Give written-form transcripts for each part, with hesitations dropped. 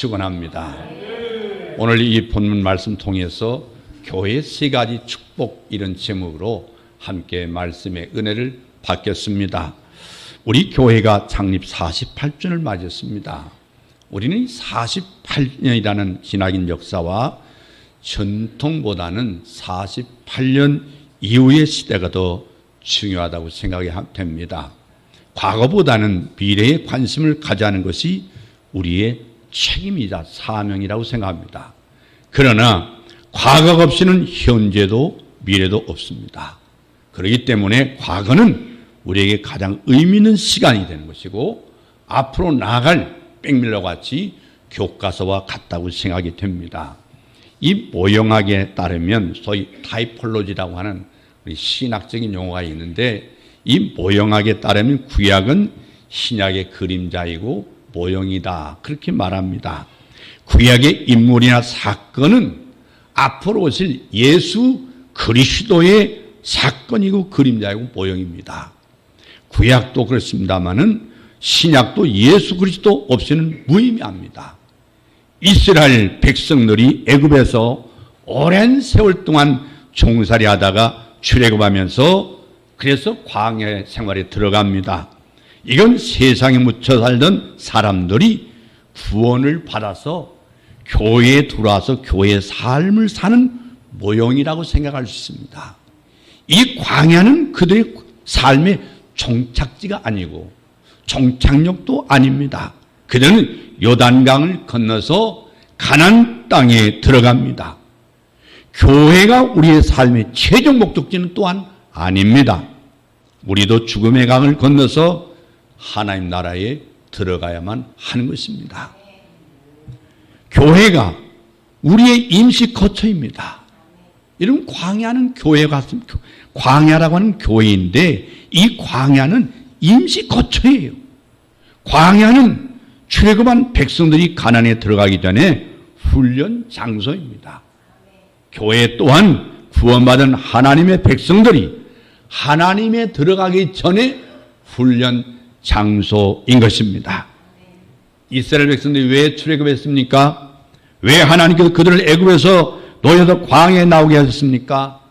축원합니다. 오늘 이 본문 말씀 통해서 교회 세 가지 축복 이런 제목으로 함께 말씀의 은혜를 받겠습니다. 우리 교회가 창립 48주년을 맞이했습니다. 우리는 48년이라는 기나긴 역사와 전통보다는 48년 이후의 시대가 더 중요하다고 생각이 됩니다. 과거보다는 미래에 관심을 가지는 것이 우리의 책임이자 사명이라고 생각합니다. 그러나 과거가 없이는 현재도 미래도 없습니다. 그렇기 때문에 과거는 우리에게 가장 의미 있는 시간이 되는 것이고 앞으로 나아갈 백밀러 같이 교과서와 같다고 생각이 됩니다. 이 모형학에 따르면 소위 타이폴로지라고 하는 우리 신학적인 용어가 있는데, 이 모형학에 따르면 구약은 신약의 그림자이고 모형이다, 그렇게 말합니다. 구약의 인물이나 사건은 앞으로 오실 예수 그리스도의 사건이고 그림자이고 모형입니다. 구약도 그렇습니다마는 신약도 예수 그리스도 없이는 무의미합니다. 이스라엘 백성들이 애굽에서 오랜 세월 동안 종살이 하다가 출애굽하면서 그래서 광야 생활에 들어갑니다. 이건 세상에 묻혀 살던 사람들이 구원을 받아서 교회에 들어와서 교회의 삶을 사는 모형이라고 생각할 수 있습니다. 이 광야는 그들의 삶의 종착지가 아니고 종착역도 아닙니다. 그들은 요단강을 건너서 가나안 땅에 들어갑니다. 교회가 우리의 삶의 최종 목적지는 또한 아닙니다. 우리도 죽음의 강을 건너서 하나님 나라에 들어가야만 하는 것입니다. 교회가 우리의 임시 거처입니다. 이런 광야는 광야라고 하는 교회인데, 이 광야는 임시 거처예요. 광야는 출애굽한 백성들이 가나안에 들어가기 전에 훈련 장소입니다. 교회 또한 구원받은 하나님의 백성들이 하나님에 들어가기 전에 훈련 장소인 것입니다. 이스라엘 백성들이 왜 출애굽했습니까? 왜 하나님께서 그들을 애굽에서 노예서 광야에 나오게 하셨습니까?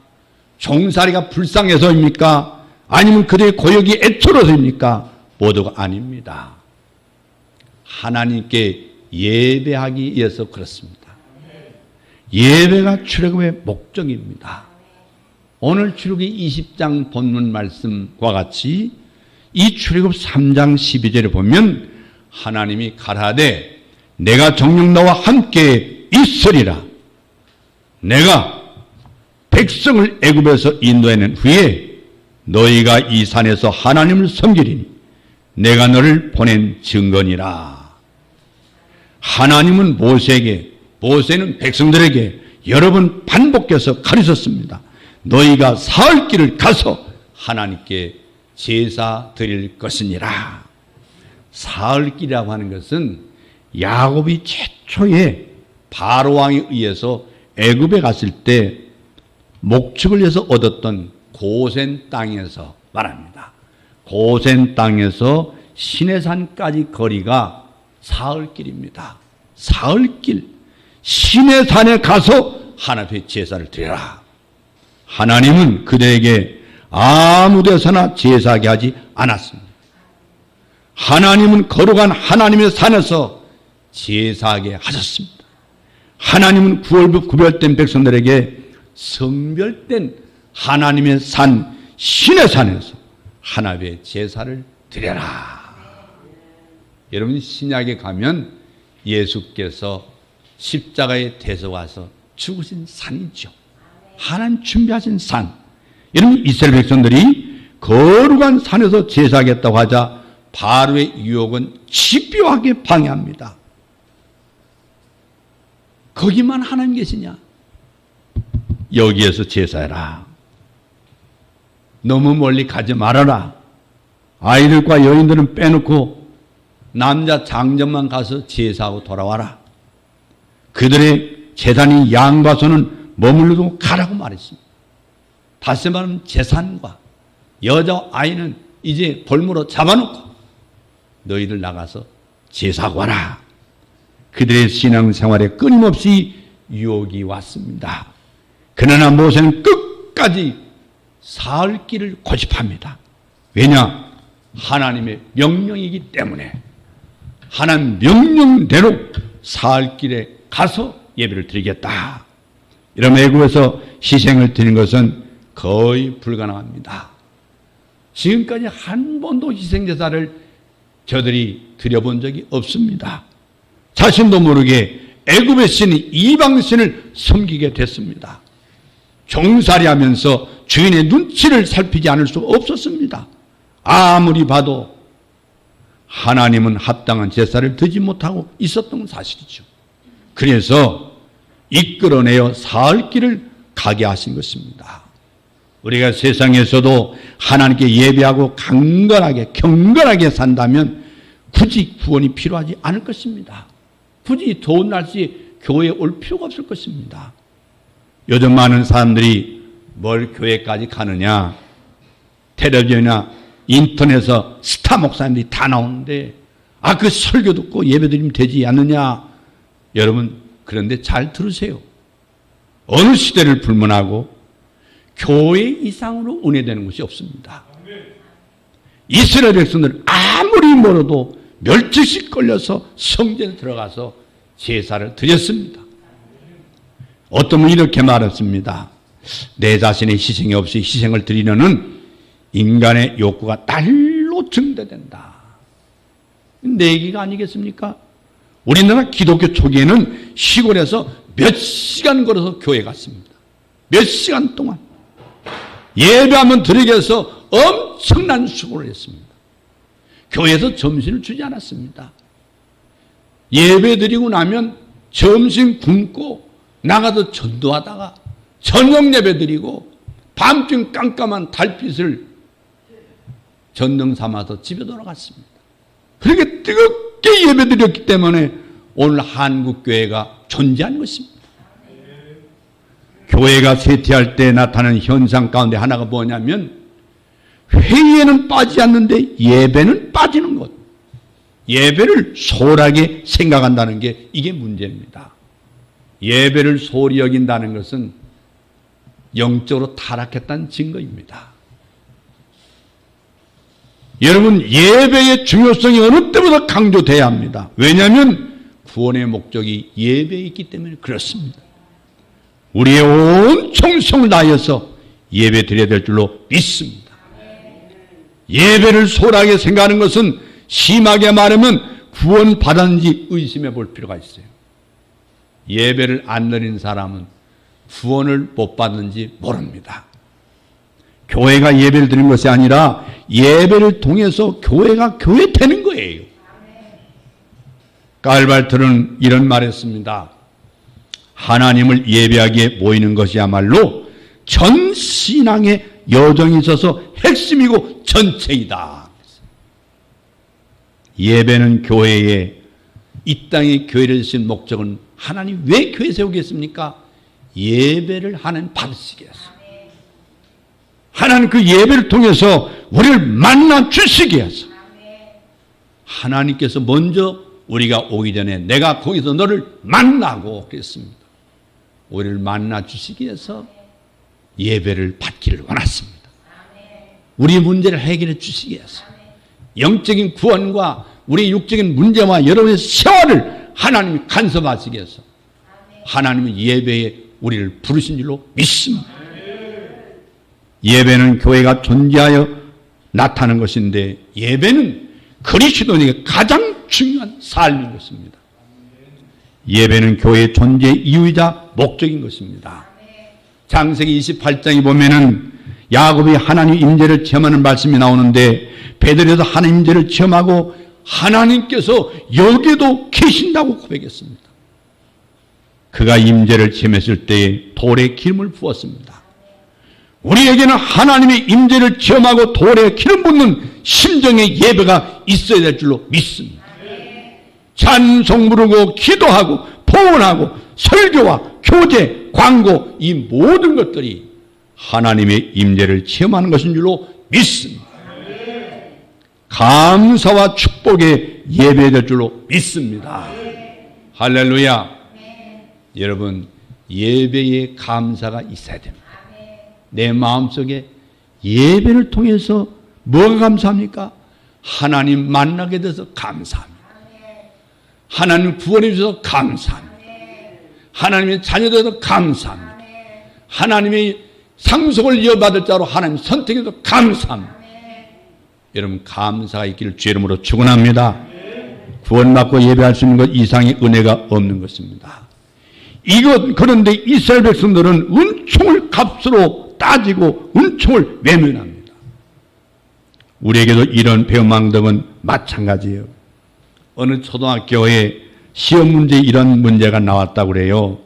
종살이가 불쌍해서입니까? 아니면 그들의 고역이 애처로서입니까? 모두가 아닙니다. 하나님께 예배하기 위해서 그렇습니다. 예배가 출애굽의 목적입니다. 오늘 출애굽기 20장 본문 말씀과 같이 이 출애굽 3장 12절에 보면 하나님이 가라되 내가 정녕 너와 함께 있으리라. 내가 백성을 애굽에서 인도해낸 후에 너희가 이 산에서 하나님을 섬기리니 내가 너를 보낸 증거니라. 하나님은 모세는 백성들에게 여러 번 반복해서 가르쳤습니다. 너희가 사흘 길을 가서 하나님께 제사 드릴 것이니라. 사흘 길이라고 하는 것은 야곱이 최초에 바로 왕에 의해서 애굽에 갔을 때 목축을 해서 얻었던 고센 땅에서 말합니다. 고센 땅에서 시내산까지 거리가 사흘 길입니다. 사흘 길, 시내산에 가서 하나님 앞에 제사를 드려라. 하나님은 그들에게 아무 데서나 제사하게 하지 않았습니다. 하나님은 거룩한 하나님의 산에서 제사하게 하셨습니다. 하나님은 구별된 백성들에게 성별된 하나님의 산, 신의 산에서 하나님의 제사를 드려라. 여러분, 신약에 가면 예수께서 십자가에 대서와서 죽으신 산이죠. 하나님 준비하신 산. 여러분, 이스라엘 백성들이 거룩한 산에서 제사하겠다고 하자 바로의 유혹은 집요하게 방해합니다. 거기만 하나님 계시냐? 여기에서 제사해라. 너무 멀리 가지 말아라. 아이들과 여인들은 빼놓고 남자 장정만 가서 제사하고 돌아와라. 그들의 재산인 양과 소는 머물러 두고 가라고 말했습니다. 다시 말하면 재산과 여자 아이는 이제 볼모로 잡아놓고 너희들 나가서 제사하고 와라. 그들의 신앙생활에 끊임없이 유혹이 왔습니다. 그러나 모세는 끝까지 살 길을 고집합니다. 왜냐? 하나님의 명령이기 때문에 하나님 명령대로 살 길에 가서 예배를 드리겠다. 이런 애국에서 희생을 드리는 것은 거의 불가능합니다. 지금까지 한 번도 희생제사를 저들이 드려본 적이 없습니다. 자신도 모르게 애굽의 신 이방신을 섬기게 됐습니다. 종살이하면서 주인의 눈치를 살피지 않을 수 없었습니다. 아무리 봐도 하나님은 합당한 제사를 드리지 못하고 있었던 건 사실이죠. 그래서 이끌어내어 살 길을 가게 하신 것입니다. 우리가 세상에서도 하나님께 예배하고 경건하게 산다면 굳이 구원이 필요하지 않을 것입니다. 굳이 더운 날씨에 교회에 올 필요가 없을 것입니다. 요즘 많은 사람들이 뭘 교회까지 가느냐, 텔레비전이나 인터넷에서 스타 목사님들이 다 나오는데 그 설교 듣고 예배 드리면 되지 않느냐. 여러분, 그런데 잘 들으세요. 어느 시대를 불문하고 교회 이상으로 은혜되는 것이 없습니다. 이스라엘 백성들 아무리 멀어도 멸치씩 걸려서 성전에 들어가서 제사를 드렸습니다. 어떤 분이 이렇게 말했습니다. 내 자신의 희생이 없이 희생을 드리려는 인간의 욕구가 날로 증대된다. 내 얘기가 아니겠습니까? 우리나라 기독교 초기에는 시골에서 몇 시간 걸어서 교회 갔습니다. 몇 시간 동안 예배하면 드리기 위해서 엄청난 수고를 했습니다. 교회에서 점심을 주지 않았습니다. 예배 드리고 나면 점심 굶고 나가서 전도하다가 저녁 예배 드리고 밤중 깜깜한 달빛을 전등 삼아서 집에 돌아갔습니다. 그렇게 뜨겁게 예배 드렸기 때문에 오늘 한국 교회가 존재하는 것입니다. 교회가 쇠퇴할 때 나타나는 현상 가운데 하나가 뭐냐면 회의에는 빠지지 않는데 예배는 빠지는 것. 예배를 소홀하게 생각한다는 게 이게 문제입니다. 예배를 소홀히 여긴다는 것은 영적으로 타락했다는 증거입니다. 여러분, 예배의 중요성이 어느 때보다 강조돼야 합니다. 왜냐하면 구원의 목적이 예배에 있기 때문에 그렇습니다. 우리의 온 정성을 다해서 예배 드려야 될 줄로 믿습니다. 예배를 소홀하게 생각하는 것은 심하게 말하면 구원 받았는지 의심해 볼 필요가 있어요. 예배를 안 드린 사람은 구원을 못 받는지 모릅니다. 교회가 예배를 드리는 것이 아니라 예배를 통해서 교회가 교회 되는 거예요. 깔발트는 이런 말했습니다. 하나님을 예배하기에 모이는 것이야말로 전 신앙의 여정이 있어서 핵심이고 전체이다. 예배는 교회에 이 땅에 교회를 주신 목적은 하나님 왜 교회 세우겠습니까? 예배를 하나님 받으시게 해서 하나님 그 예배를 통해서 우리를 만나 주시게 해서 하나님께서 먼저 우리가 오기 전에 내가 거기서 너를 만나고 그랬습니다. 우리를 만나 주시기 위해서 예배를 받기를 원했습니다. 우리 문제를 해결해 주시기 위해서 영적인 구원과 우리 육적인 문제와 여러분의 세월을 하나님이 간섭하시기 위해서 하나님은 예배에 우리를 부르신 줄로 믿습니다. 예배는 교회가 존재하여 나타나는 것인데 예배는 그리스도인에게 가장 중요한 삶인 것입니다. 예배는 교회의 존재 이유이자 목적인 것입니다. 창세기 28장에 보면은 야곱이 하나님 임재를 체험하는 말씀이 나오는데 베드로도 하나님 임재를 체험하고 하나님께서 여기에도 계신다고 고백했습니다. 그가 임재를 체험했을 때에 돌에 기름을 부었습니다. 우리에게는 하나님의 임재를 체험하고 돌에 기름 붓는 심정의 예배가 있어야 될 줄로 믿습니다. 찬송 부르고 기도하고 포원하고 설교와 교제, 광고 이 모든 것들이 하나님의 임재를 체험하는 것인 줄로 믿습니다. 감사와 축복의 예배될 줄로 믿습니다. 할렐루야. 여러분, 예배에 감사가 있어야 됩니다. 내 마음속에 예배를 통해서 뭐가 감사합니까? 하나님 만나게 돼서 감사합니다. 하나님 구원해 주셔서 감사합니다. 하나님의 자녀되어서 감사합니다. 하나님의 상속을 이어받을 자로 하나님 선택해 주셔서 감사합니다. 여러분, 감사가 있기를 주의 이름으로 축원합니다. 구원받고 예배할 수 있는 것 이상의 은혜가 없는 것입니다. 그런데 이스라엘 백성들은 은총을 값으로 따지고 은총을 외면합니다. 우리에게도 이런 배움망덕은 마찬가지예요. 어느 초등학교에 시험 문제에 이런 문제가 나왔다고 그래요.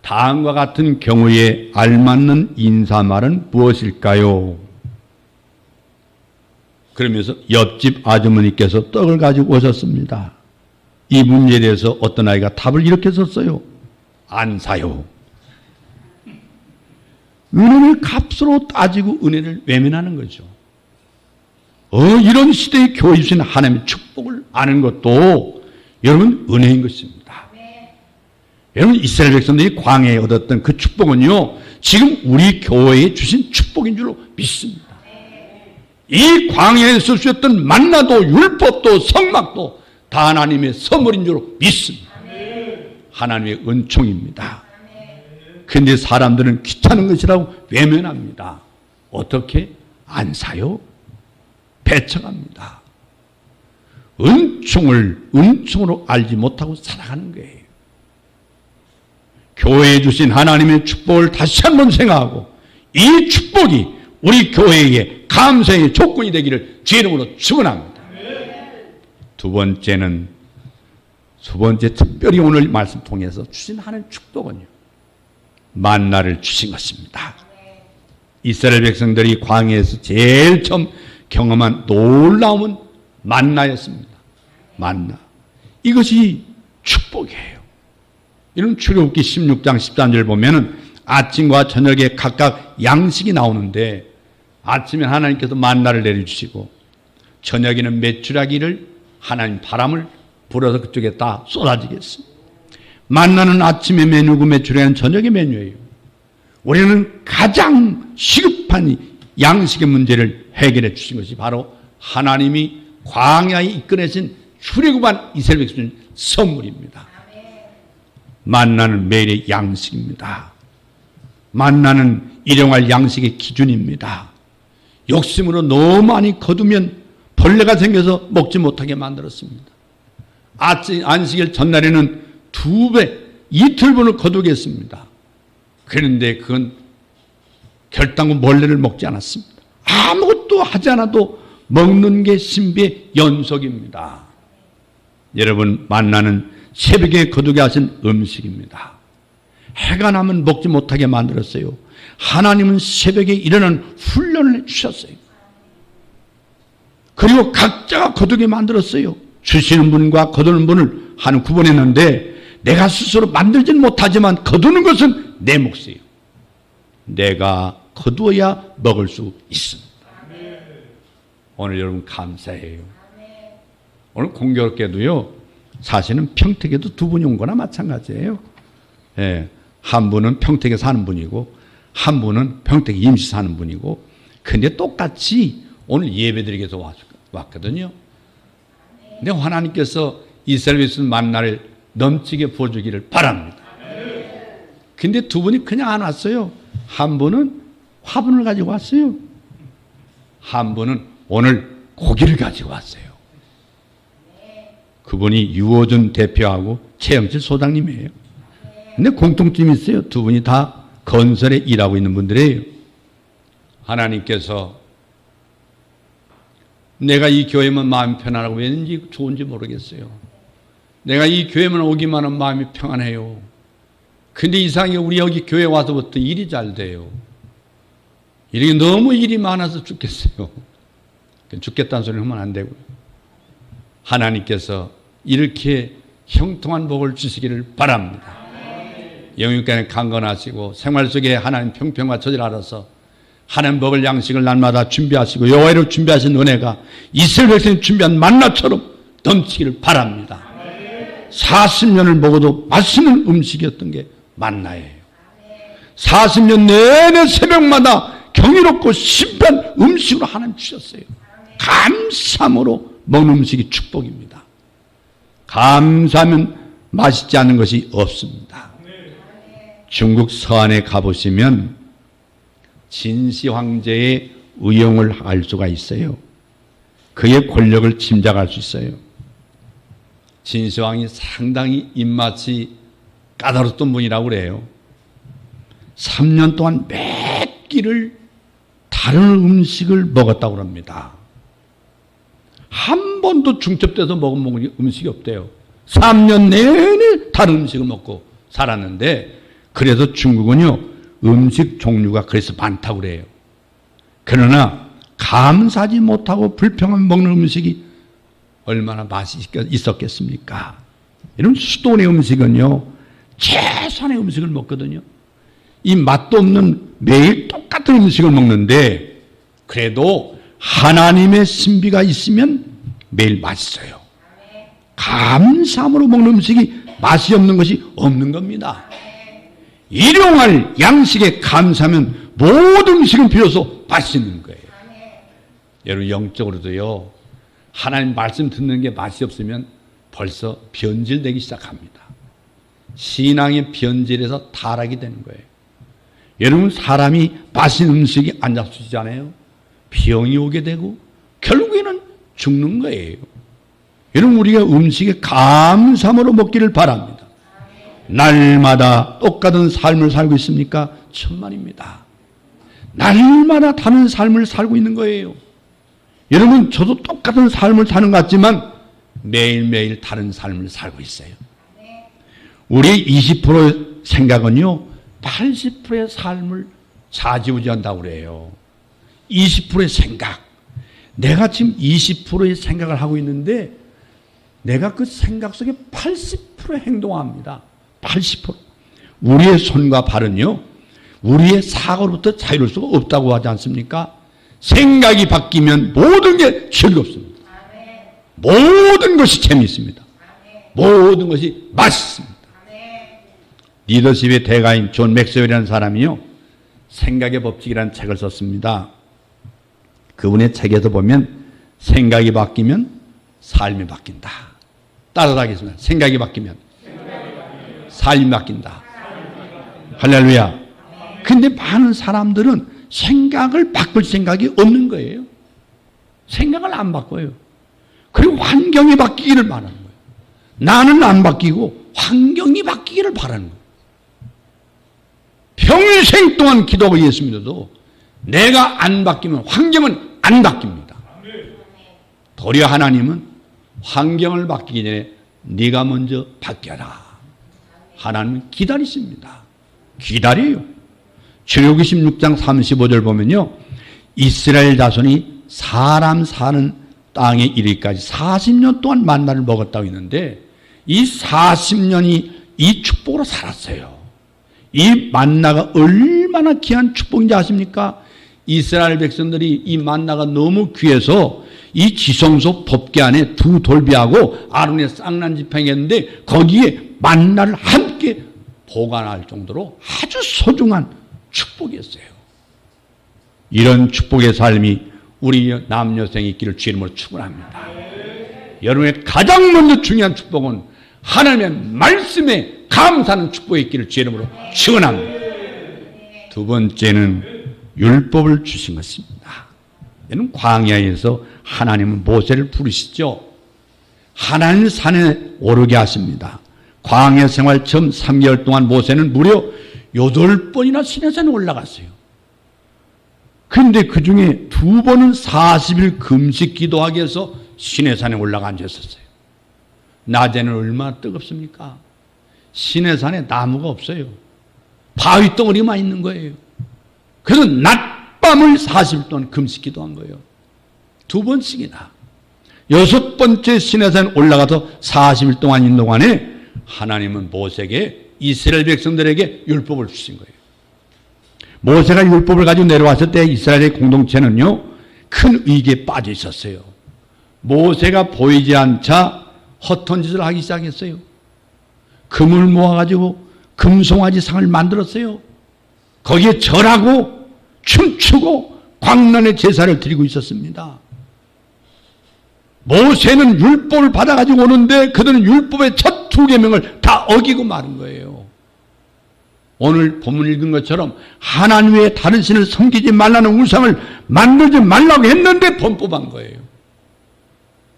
다음과 같은 경우에 알맞는 인사말은 무엇일까요? 그러면서 옆집 아주머니께서 떡을 가지고 오셨습니다. 이 문제에 대해서 어떤 아이가 답을 이렇게 썼어요. 안 사요. 은혜를 값으로 따지고 은혜를 외면하는 거죠. 이런 시대에 교회 주신 하나님의 축복을 아는 것도 여러분 은혜인 것입니다. 여러분, 이스라엘 백성들이 광야에 얻었던 그 축복은요, 지금 우리 교회에 주신 축복인 줄로 믿습니다. 이 광야에서 주셨던 만나도 율법도 성막도 다 하나님의 선물인 줄로 믿습니다. 하나님의 은총입니다. 그런데 사람들은 귀찮은 것이라고 외면합니다. 어떻게? 안 사요? 배척합니다. 은총으로 알지 못하고 살아가는 거예요. 교회에 주신 하나님의 축복을 다시 한번 생각하고 이 축복이 우리 교회에 감사의 조건이 되기를 주의 이름으로 축원합니다. 두 번째 특별히 오늘 말씀 통해서 주신 하나님의 축복은요, 만나를 주신 것입니다. 이스라엘 백성들이 광야에서 제일 처음 경험한 놀라운 만나였습니다. 만나. 이것이 축복이에요. 이런 출애굽기 16장 13절 보면은 아침과 저녁에 각각 양식이 나오는데, 아침에 하나님께서 만나를 내려주시고 저녁에는 메추라기를 하나님 바람을 불어서 그쪽에 다 쏟아지겠습니다. 만나는 아침의 메뉴고 메추라기는 저녁의 메뉴예요. 우리는 가장 시급한 양식의 문제를 해결해 주신 것이 바로 하나님이 광야에 이끌어내신 출애굽한 이스라엘 백성의 선물입니다. 만나는 매일의 양식입니다. 만나는 일용할 양식의 기준입니다. 욕심으로 너무 많이 거두면 벌레가 생겨서 먹지 못하게 만들었습니다. 안식일 전날에는 2배, 이틀분을 거두겠습니다. 그런데 그건 결단코 벌레를 먹지 않았습니다. 아무것도 하지 않아도 먹는 게 신비의 연속입니다. 여러분, 만나는 새벽에 거두게 하신 음식입니다. 해가 나면 먹지 못하게 만들었어요. 하나님은 새벽에 일어나는 훈련을 해주셨어요. 그리고 각자가 거두게 만들었어요. 주시는 분과 거두는 분을 하는 구분했는데, 내가 스스로 만들지는 못하지만 거두는 것은 내 몫이에요. 내가 거두어야 먹을 수 있습니다. 오늘 여러분 감사해요. 오늘 공교롭게도요, 사실은 평택에도 2분이 온 거나 마찬가지예요. 예, 한 분은 평택에 사는 분이고 한 분은 평택에 임시 사는 분이고, 근데 똑같이 오늘 예배드리기 위해서 왔거든요. 근데 하나님께서 이스라엘 백성 만나를 넘치게 부어주기를 바랍니다. 근데 2분이 그냥 안 왔어요. 한 분은 화분을 가지고 왔어요. 한 분은 오늘 고기를 가지고 왔어요. 그분이 유호준 대표하고 최영칠 소장님이에요. 근데 공통점이 있어요. 2분이 다 건설에 일하고 있는 분들이에요. 하나님께서 내가 이 교회만 마음이 편안하고 왠지 좋은지 모르겠어요. 내가 이 교회만 오기만 하면 마음이 평안해요. 근데 이상하게 우리 여기 교회 와서부터 일이 잘 돼요. 이렇게 너무 일이 많아서 죽겠어요. 죽겠다는 소리는 하면 안 되고요. 하나님께서 이렇게 형통한 복을 주시기를 바랍니다. 영육간에 강건하시고 생활 속에 하나님 평평과 처지를 알아서 하나님 먹을 양식을 날마다 준비하시고 여호와로 준비하신 은혜가 이스라엘 백성이 준비한 만나처럼 넘치기를 바랍니다. 40년을 먹어도 맛있는 음식이었던 게 만나예요. 40년 내내 새벽마다 경이롭고 신비한 음식으로 하나님 주셨어요. 감사함으로 먹는 음식이 축복입니다. 감사하면 맛있지 않은 것이 없습니다. 중국 서안에 가보시면 진시 황제의 의용을 알 수가 있어요. 그의 권력을 짐작할 수 있어요. 진시황이 상당히 입맛이 까다로웠던 분이라고 그래요. 3년 동안 몇 끼를 다른 음식을 먹었다고 합니다. 한 번도 중첩돼서 먹은 음식이 없대요. 3년 내내 다른 음식을 먹고 살았는데, 그래서 중국은요 음식 종류가 그래서 많다고 그래요. 그러나 감사하지 못하고 불평하며 먹는 음식이 얼마나 맛이 있었겠습니까? 이런 수도원의 음식은요 최소한의 음식을 먹거든요. 이 맛도 없는 매일 똑같은 음식을 먹는데, 그래도 하나님의 신비가 있으면 매일 맛있어요. 감사함으로 먹는 음식이 맛이 없는 것이 없는 겁니다. 일용할 양식에 감사하면 모든 음식은 비로소 맛있는 거예요. 여러분, 영적으로도요 하나님 말씀 듣는 게 맛이 없으면 벌써 변질되기 시작합니다. 신앙의 변질에서 타락이 되는 거예요. 여러분, 사람이 맛있는 음식이 안 잡수지잖아요. 병이 오게 되고 결국에는 죽는 거예요. 여러분, 우리가 음식에 감사함으로 먹기를 바랍니다. 날마다 똑같은 삶을 살고 있습니까? 천만입니다. 날마다 다른 삶을 살고 있는 거예요. 여러분, 저도 똑같은 삶을 사는 것 같지만 매일매일 다른 삶을 살고 있어요. 우리의 20%의 생각은요 80%의 삶을 좌지우지한다고 그래요. 20%의 생각, 내가 지금 20%의 생각을 하고 있는데 내가 그 생각 속에 80% 행동합니다. 80%. 우리의 손과 발은요 우리의 사고로부터 자유로울 수가 없다고 하지 않습니까? 생각이 바뀌면 모든 게 즐겁습니다. 모든 것이 재미있습니다. 모든 것이 맛있습니다. 리더십의 대가인 존 맥스웰이라는 사람이요 생각의 법칙이라는 책을 썼습니다. 그분의 책에서 보면 생각이 바뀌면 삶이 바뀐다. 따라하겠습니다. 생각이 바뀌면 삶이 바뀐다. 할렐루야. 근데 많은 사람들은 생각을 바꿀 생각이 없는 거예요. 생각을 안 바꿔요. 그리고 환경이 바뀌기를 바라는 거예요. 나는 안 바뀌고 환경이 바뀌기를 바라는 거예요. 평생 동안 기도하고 예수 믿어도 내가 안 바뀌면 환경은 안 바뀝니다. 도리어 하나님은 환경을 바뀌기 전에 네가 먼저 바뀌어라. 하나님은 기다리십니다. 기다려요. 출애굽기 16장 35절 보면요 이스라엘 자손이 사람 사는 땅에 이르기까지 40년 동안 만나를 먹었다고 했는데 이 40년이 이 축복으로 살았어요. 이 만나가 얼마나 귀한 축복인지 아십니까? 이스라엘 백성들이 이 만나가 너무 귀해서 이 지성소 법궤 안에 두 돌비하고 아론의 쌍난 지팡이였는데 거기에 만나를 함께 보관할 정도로 아주 소중한 축복이었어요. 이런 축복의 삶이 우리 남여생이 있기를 주의 이름으로 축원합니다. 여러분의 가장 먼저 중요한 축복은 하나님의 말씀에 감사하는 축복이 있기를 주의 이름으로 축원합니다. 두 번째는 율법을 주신 것입니다. 여러분, 광야에서 하나님은 모세를 부르시죠. 하나님 산에 오르게 하십니다. 광야 생활 처음 3개월 동안 모세는 무려 8번이나 시내산에 올라갔어요. 그런데 그 중에 2번은 40일 금식 기도하기 위해서 시내산에 올라가 앉았었어요. 낮에는 얼마나 뜨겁습니까? 시내산에 나무가 없어요. 바위 덩어리만 있는 거예요. 그래서 낮밤을 40일 동안 금식 기도한 거예요. 2번씩이나. 6번째 시내산에 올라가서 40일 동안 있는 동안에 하나님은 모세에게 이스라엘 백성들에게 율법을 주신 거예요. 모세가 율법을 가지고 내려왔을 때 이스라엘의 공동체는요 큰 위기에 빠져 있었어요. 모세가 보이지 않자 허튼 짓을 하기 시작했어요. 금을 모아가지고 금송아지 상을 만들었어요. 거기에 절하고 춤추고 광란의 제사를 드리고 있었습니다. 모세는 율법을 받아가지고 오는데 그들은 율법의 첫 두 계명을 다 어기고 마는 거예요. 오늘 본문 읽은 것처럼 하나님 외에 다른 신을 섬기지 말라는 우상을 만들지 말라고 했는데 범법한 거예요.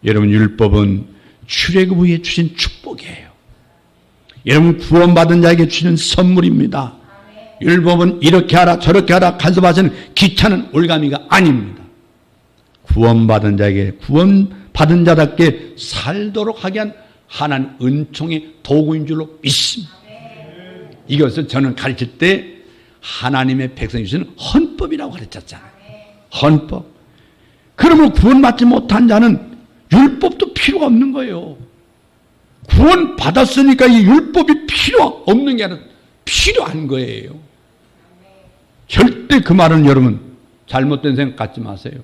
여러분, 율법은 출애굽 후에 주신 축복이에요. 여러분, 구원받은 자에게 주신 선물입니다. 율법은 이렇게 하라 저렇게 하라 간섭하시는 귀찮은 올가미가 아닙니다. 구원받은 자에게 구원받은 자답게 살도록 하게 한 하나님 은총의 도구인 줄로 믿습니다. 이것을 저는 가르칠 때 하나님의 백성이 주시는 헌법이라고 가르쳤잖아요. 헌법. 그러면 구원받지 못한 자는 율법도 필요가 없는 거예요. 구원받았으니까 이 율법이 필요 없는 게 아니라 필요한 거예요. 절대 그 말은 여러분 잘못된 생각 갖지 마세요.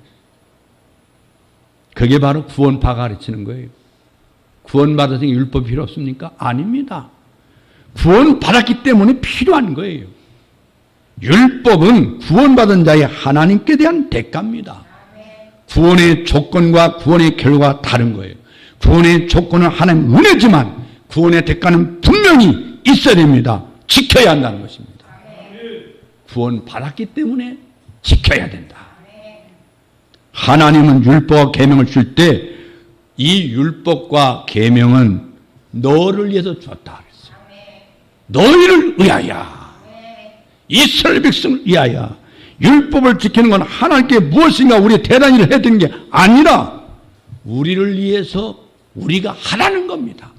그게 바로 구원파가 가르치는 거예요. 구원받았으니 율법이 필요 없습니까? 아닙니다. 구원받았기 때문에 필요한 거예요. 율법은 구원받은 자의 하나님께 대한 대가입니다. 구원의 조건과 구원의 결과가 다른 거예요. 구원의 조건은 하나님 은혜지만 구원의 대가는 분명히 있어야 됩니다. 지켜야 한다는 것입니다. 구원받았기 때문에 지켜야 된다. 하나님은 율법과 계명을 줄 때 이 율법과 계명은 너를 위해서 줬다 그랬어요. 너희를 위하여, 이스라엘 백성을 위하여. 율법을 지키는 건 하나님께 무엇인가 우리 대단히 해야 되는 게 아니라 우리를 위해서 우리가 하라는 겁니다.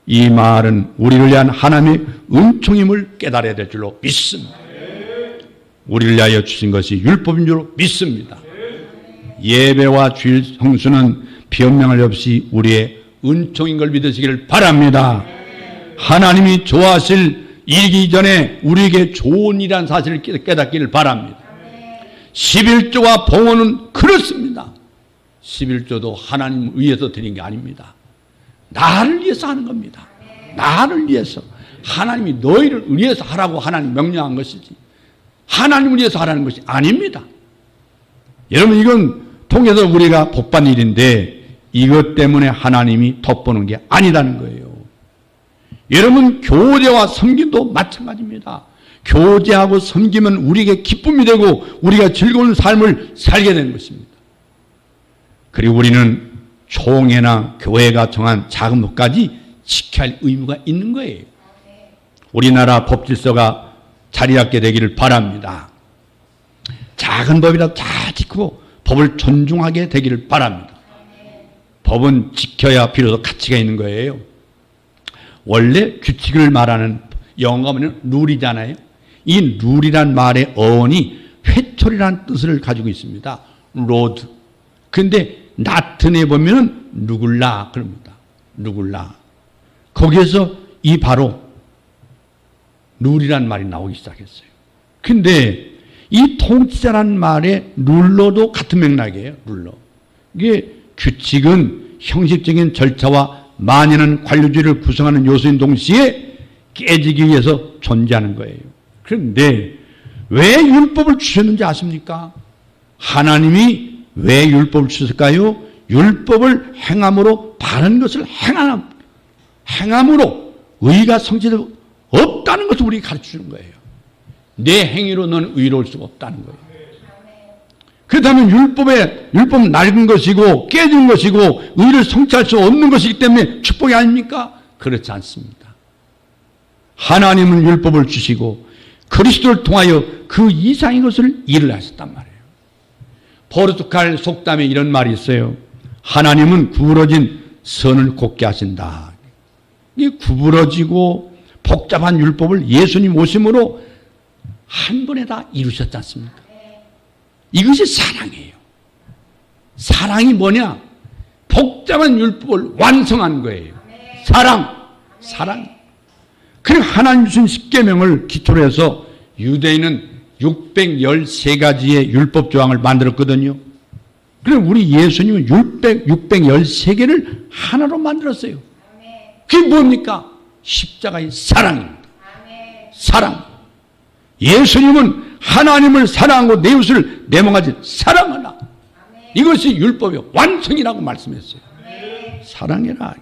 이 말은 우리를 위한 하나님의 은총임을 깨달아야 될 줄로 믿습니다. 우리를 위하여 주신 것이 율법인 줄로 믿습니다. 예배와 주일 성수는 변명할 없이 우리의 은총인 걸 믿으시기를 바랍니다. 하나님이 좋아하실 일이기 전에 우리에게 좋은 일이라는 사실을 깨닫기를 바랍니다. 11조와 봉헌은 그렇습니다. 11조도 하나님 위해서 드린 게 아닙니다. 나를 위해서 하는 겁니다. 나를 위해서. 하나님이 너희를 위해서 하라고 하나님 명령한 것이지 하나님을 위해서 하라는 것이 아닙니다. 여러분, 이건 통해서 우리가 복받는 일인데 이것 때문에 하나님이 덧보는 게 아니라는 거예요. 여러분, 교제와 섬김도 마찬가지입니다. 교제하고 섬기면 우리에게 기쁨이 되고 우리가 즐거운 삶을 살게 되는 것입니다. 그리고 우리는 총회나 교회가 정한 작은 법까지 지켜야 할 의무가 있는 거예요. 우리나라 법질서가 자리 잡게 되기를 바랍니다. 작은 법이라도 잘 지키고 법을 존중하게 되기를 바랍니다. 법은 지켜야 비로소 가치가 있는 거예요. 원래 규칙을 말하는 영어는 룰이잖아요. 이 룰이란 말의 어원이 회초리라는 뜻을 가지고 있습니다. 로드. 근데 나튼에 보면은 누굴라 그럽니다. 누굴라. 거기에서 이 바로 룰이란 말이 나오기 시작했어요. 근데 이 통치자란 말의 룰러도 같은 맥락이에요. 룰러. 이게 규칙은 형식적인 절차와 만연한 관료주의를 구성하는 요소인 동시에 깨지기 위해서 존재하는 거예요. 그런데 왜 율법을 주셨는지 아십니까? 하나님이 왜 율법을 주셨을까요? 율법을 행함으로 바른 것을 행함으로 의가 성취되고 없다는 것을 우리에게 가르쳐주는 거예요. 내 행위로 너는 의로울 수가 없다는 거예요. 그렇다면 율법은 낡은 것이고 깨진 것이고 의를 성취할 수 없는 것이기 때문에 축복이 아닙니까? 그렇지 않습니다. 하나님은 율법을 주시고 그리스도를 통하여 그 이상의 것을 일을 하셨단 말이에요. 포르투갈 속담에 이런 말이 있어요. 하나님은 구부러진 선을 곱게 하신다. 이 구부러지고 복잡한 율법을 예수님 오심으로 한 번에 다 이루셨지 않습니까? 이것이 사랑이에요. 사랑이 뭐냐? 복잡한 율법을 완성한 거예요. 사랑. 그리고 하나님 주신 십계명을 기초로 해서 유대인은 613가지의 율법 조항을 만들었거든요. 그럼 우리 예수님은 613개를 하나로 만들었어요. 그게 뭡니까? 십자가의 사랑입니다. 사랑. 예수님은 하나님을 사랑하고 내 이웃을 내몽하지 사랑하라. 이것이 율법의 완성이라고 말씀했어요. 사랑해라.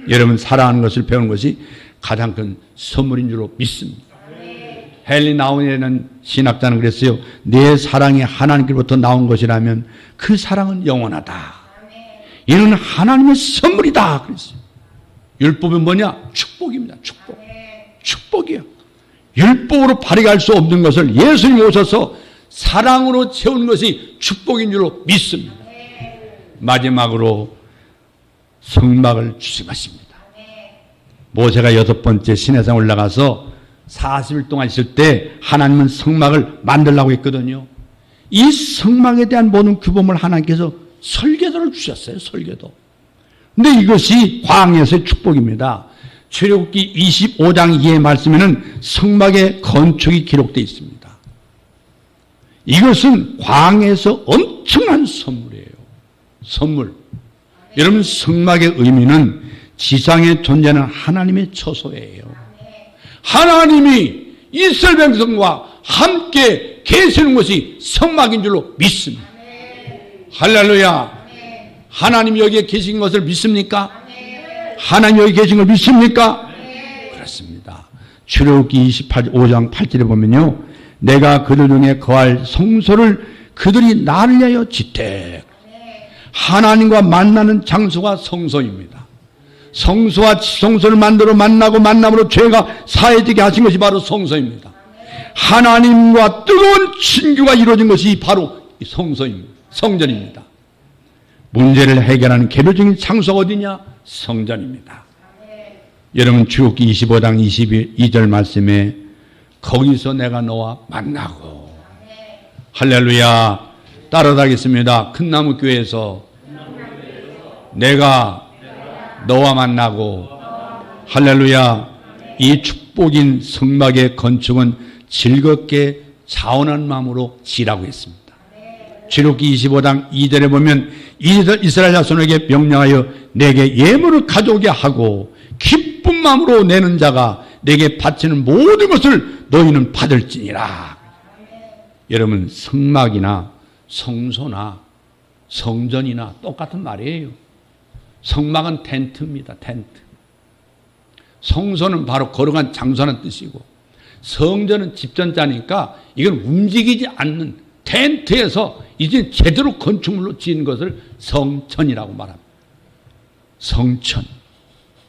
여러분, 사랑하는 것을 배우는 것이 가장 큰 선물인 줄로 믿습니다. 헨리 나운이라는 신학자는 그랬어요. 내 사랑이 하나님께로부터 나온 것이라면 그 사랑은 영원하다. 이는 하나님의 선물이다. 그랬어요. 율법은 뭐냐? 축복입니다. 축복. 축복이요. 율법으로 발휘할 수 없는 것을 예수님이 오셔서 사랑으로 채운 것이 축복인 줄로 믿습니다. 마지막으로 성막을 주sim하십니다. 모세가 6번째 시내산 올라가서 40일 동안 있을 때 하나님은 성막을 만들라고 했거든요. 이 성막에 대한 모든 규범을 하나님께서 설계도를 주셨어요. 설계도. 근데 이것이 광야에서의 축복입니다. 출애굽기 25장 2의 말씀에는 성막의 건축이 기록되어 있습니다. 이것은 광야에서 엄청난 선물이에요. 선물. 여러분, 성막의 의미는 지상에 존재하는 하나님의 처소예요. 하나님이 이스라엘 백성과 함께 계시는 것이 성막인 줄로 믿습니다. 할렐루야. 하나님 여기에 계신 것을 믿습니까? 하나님 여기 계신 걸 믿습니까? 그렇습니다. 출애굽기 25장 8절에 보면요, 내가 그들 중에 거할 성소를 그들이 나를 위하여 짓되. 하나님과 만나는 장소가 성소입니다. 성소와 성소를 만들어 만남으로 죄가 사해지게 하신 것이 바로 성소입니다. 하나님과 뜨거운 친교가 이루어진 것이 바로 성소입니다. 성전입니다. 문제를 해결하는 개별적인 장소가 어디냐? 성전입니다. 여러분, 출애굽기 25장 22절 말씀에 거기서 내가 너와 만나고. 할렐루야. 따라가겠습니다. 큰나무 교회에서 내가 너와 만나고. 할렐루야. 이 축복인 성막의 건축은 즐겁게 자원한 마음으로 지라고 했습니다. 출애굽기 25장 2절에 보면 이스라엘 자손에게 명령하여 내게 예물을 가져오게 하고 기쁜 마음으로 내는 자가 내게 바치는 모든 것을 너희는 받을지니라. 여러분, 성막이나 성소나 성전이나 똑같은 말이에요. 성막은 텐트입니다. 텐트. 성소는 바로 거룩한 장소라는 뜻이고, 성전은 집전자니까 이건 움직이지 않는 텐트에서 이제 제대로 건축물로 지은 것을 성전이라고 말합니다. 성전.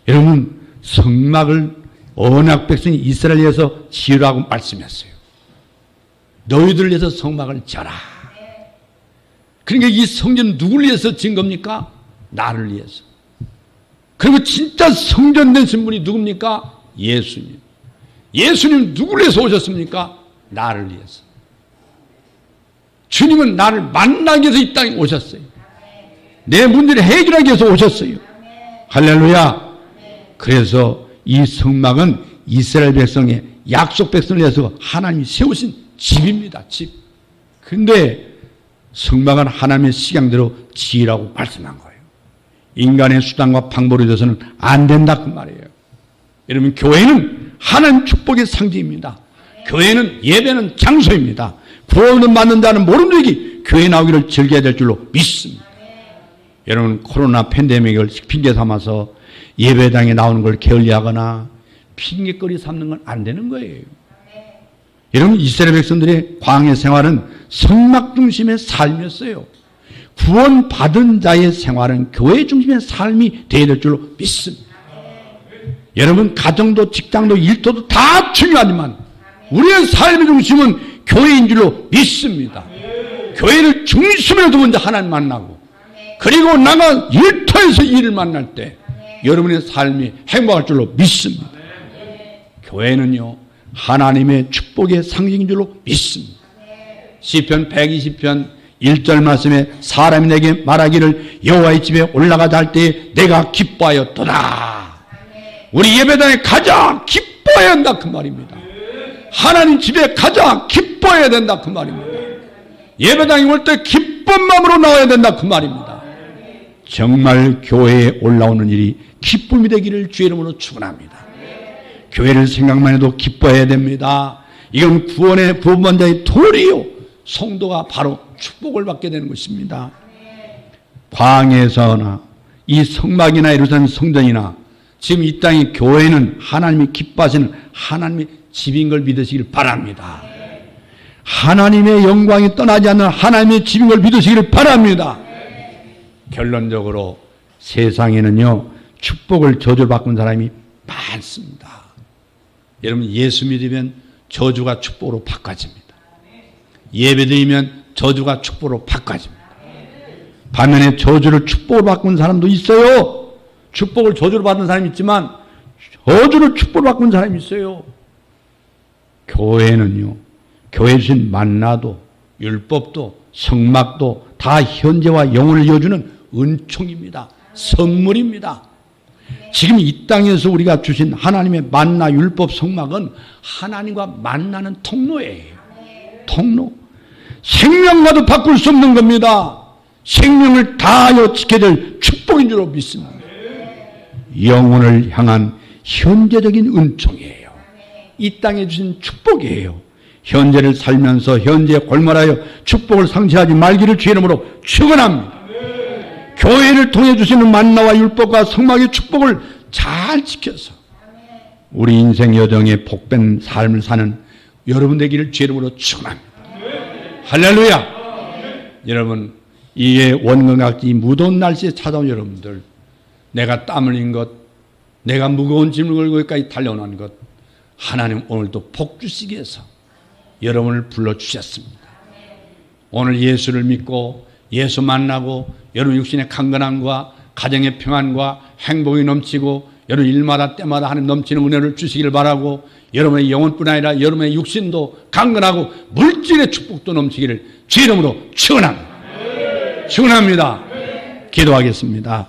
여러분, 성막을 언약 백성이 이스라엘에서 지으라고 말씀했어요. 너희들 위해서 성막을 지어라. 그러니까 이 성전은 누구를 위해서 지은 겁니까? 나를 위해서. 그리고 진짜 성전된 신분이 누굽니까? 예수님. 예수님 누구를 위해서 오셨습니까? 나를 위해서. 주님은 나를 만나기 위해서 이 땅에 오셨어요. 내 문제를 해결하기 위해서 오셨어요. 할렐루야. 그래서 이 성막은 이스라엘 백성의 약속 백성을 위해서 하나님이 세우신 집입니다. 집. 근데 성막은 하나님의 식양대로 지으라고 말씀한 거예요. 인간의 수단과 방법으로 해서는 안 된다 그 말이에요. 여러분, 교회는 하나님 축복의 상징입니다. 교회는 예배는 장소입니다. 구원을 받는 자는 모름지기 교회 나오기를 즐겨야 될 줄로 믿습니다. 여러분, 코로나 팬데믹을 핑계 삼아서 예배당에 나오는 걸 게을리하거나 핑계거리 삼는 건 안 되는 거예요. 여러분, 이스라엘 백성들의 광야 생활은 성막 중심의 삶이었어요. 구원받은 자의 생활은 교회 중심의 삶이 되어야 될 줄로 믿습니다. 여러분, 가정도 직장도 일터도 다 중요하지만 우리의 삶의 중심은 교회인 줄로 믿습니다. 교회를 중심으로 두고 이제 하나님 만나고, 그리고 나가 일터에서 일을 만날 때 여러분의 삶이 행복할 줄로 믿습니다. 교회는요, 하나님의 축복의 상징인 줄로 믿습니다. 시편 120편 1절 말씀에 사람이 내게 말하기를 여호와의 집에 올라가자 할 때에 내가 기뻐하였도다. 우리 예배당에 가자 기뻐해야 한다 그 말입니다. 하나님 집에 가자 기뻐해야 된다 그 말입니다. 예배당에 올 때 기쁜 마음으로 나와야 된다 그 말입니다. 정말 교회에 올라오는 일이 기쁨이 되기를 주의 이름으로 축원합니다. 교회를 생각만 해도 기뻐해야 됩니다. 이건 구원의 구원자의 도리요. 성도가 바로 축복을 받게 되는 것입니다. 광야에서나 이 성막이나 예루살렘 성전이나 지금 이 땅의 교회는 하나님이 기뻐하시는 하나님의 집인 걸 믿으시길 바랍니다. 하나님의 영광이 떠나지 않는 하나님의 집인 걸 믿으시길 바랍니다. 결론적으로 세상에는요, 축복을 저주를 바꾼 사람이 많습니다. 여러분, 예수 믿으면 저주가 축복으로 바꿔집니다. 예배드리면 저주가 축복으로 바꿔집니다. 반면에 저주를 축복으로 바꾼 사람도 있어요. 축복을 저주로 받은 사람이 있지만 저주를 축복으로 바꾼 사람이 있어요. 교회는요, 교회 주신 만나도 율법도 성막도 다 현재와 영혼을 이어주는 은총입니다. 선물입니다. 지금 이 땅에서 우리가 주신 하나님의 만나 율법 성막은 하나님과 만나는 통로예요. 통로. 생명과도 바꿀 수 없는 겁니다. 생명을 다하여 지켜야 될 축복인 줄 믿습니다. 영혼을 향한 현재적인 은총이에요. 이 땅에 주신 축복이에요. 현재를 살면서 현재에 골몰하여 축복을 상실하지 말기를 주의 이름으로 축원합니다. 교회를 통해 주시는 만나와 율법과 성막의 축복을 잘 지켜서 우리 인생 여정에 복된 삶을 사는 여러분 되기를 주의 이름으로 축원합니다. 할렐루야. 여러분, 이에 원근각지 무더운 날씨에 찾아온 여러분들, 내가 땀 흘린 것, 내가 무거운 짐을 걸고 여기까지 달려오는 것, 하나님 오늘도 복 주시기 위해서 여러분을 불러주셨습니다. 오늘 예수를 믿고 예수 만나고 여러분 육신의 강건함과 가정의 평안과 행복이 넘치고 여러분 일마다 때마다 하나님 넘치는 은혜를 주시기를 바라고, 여러분의 영혼뿐 아니라 여러분의 육신도 강건하고 물질의 축복도 넘치기를 주 이름으로 축원합니다. 축원합니다. 기도하겠습니다.